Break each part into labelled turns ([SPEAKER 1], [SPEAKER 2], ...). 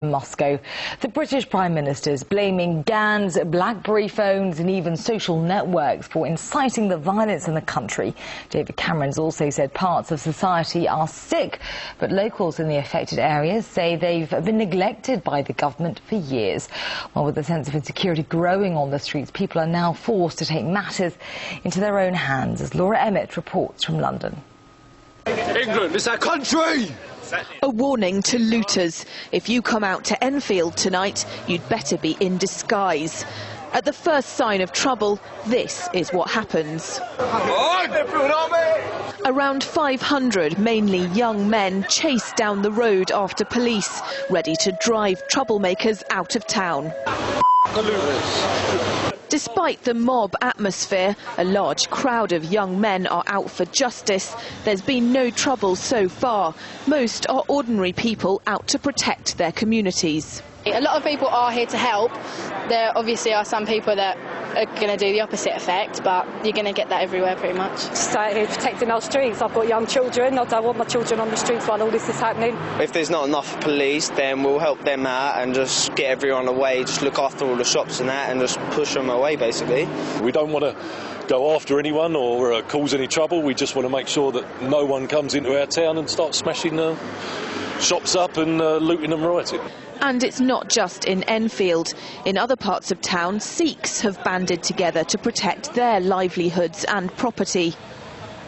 [SPEAKER 1] Moscow. The British Prime Minister is blaming gangs, BlackBerry phones and even social networks for inciting the violence in the country. David Cameron's also said parts of society are sick, but locals in the affected areas say they've been neglected by the government for years. While with the sense of insecurity growing on the streets, people are now forced to take matters into their own hands, as Laura Emmett reports from London.
[SPEAKER 2] England is our country!
[SPEAKER 3] A warning to looters. If you come out to Enfield tonight, you'd better be in disguise. At the first sign of trouble, this is what happens. Around 500, mainly young men, chase down the road after police, ready to drive troublemakers out of town. Despite the mob atmosphere, a large crowd of young men are out for justice. There's been no trouble so far. Most are ordinary people out to protect their communities.
[SPEAKER 4] A lot of people are here to help. There obviously are some people that are going to do the opposite effect, but you're going to get that everywhere pretty much.
[SPEAKER 5] Stay here protecting our streets. I've got young children. I don't want my children on the streets while all this is happening.
[SPEAKER 6] If there's not enough police, then we'll help them out and just get everyone away, just look after all the shops and that and just push them away basically.
[SPEAKER 7] We don't want to go after anyone or cause any trouble. We just want to make sure that no one comes into our town and starts smashing shops up and looting and rioting.
[SPEAKER 3] And it's not just in Enfield. In other parts of town, Sikhs have banded together to protect their livelihoods and property.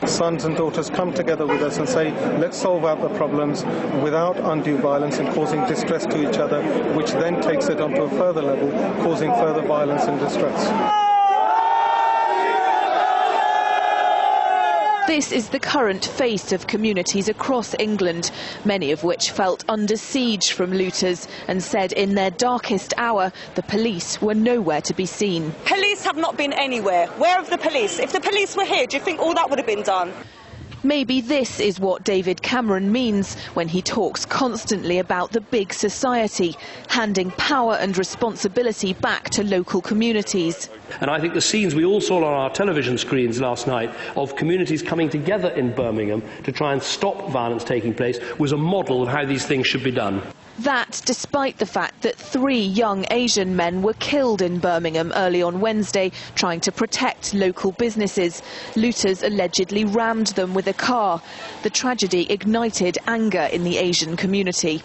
[SPEAKER 8] Sons and daughters come together with us and say, let's solve out the problems without undue violence and causing distress to each other, which then takes it onto a further level, causing further violence and distress.
[SPEAKER 3] This is the current face of communities across England, many of which felt under siege from looters and said in their darkest hour the police were nowhere to be seen.
[SPEAKER 5] Police have not been anywhere. Where are the police? If the police were here, do you think all that would have been done?
[SPEAKER 3] Maybe this is what David Cameron means when he talks constantly about the big society, handing power and responsibility back to local communities.
[SPEAKER 9] And I think the scenes we all saw on our television screens last night of communities coming together in Birmingham to try and stop violence taking place was a model of how these things should be done.
[SPEAKER 3] That despite the fact that 3 young Asian men were killed in Birmingham early on Wednesday trying to protect local businesses. Looters allegedly rammed them with a car. The tragedy ignited anger in the Asian community.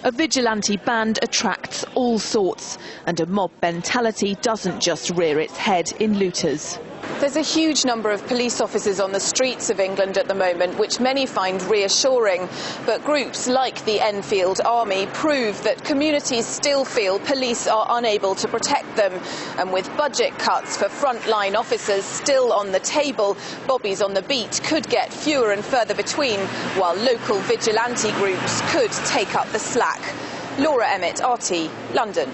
[SPEAKER 3] A vigilante band attracts all sorts, and a mob mentality doesn't just rear its head in looters. There's a huge number of police officers on the streets of England at the moment, which many find reassuring. But groups like the Enfield Army prove that communities still feel police are unable to protect them. And with budget cuts for frontline officers still on the table, bobbies on the beat could get fewer and further between, while local vigilante groups could take up the slack. Laura Emmett, RT, London.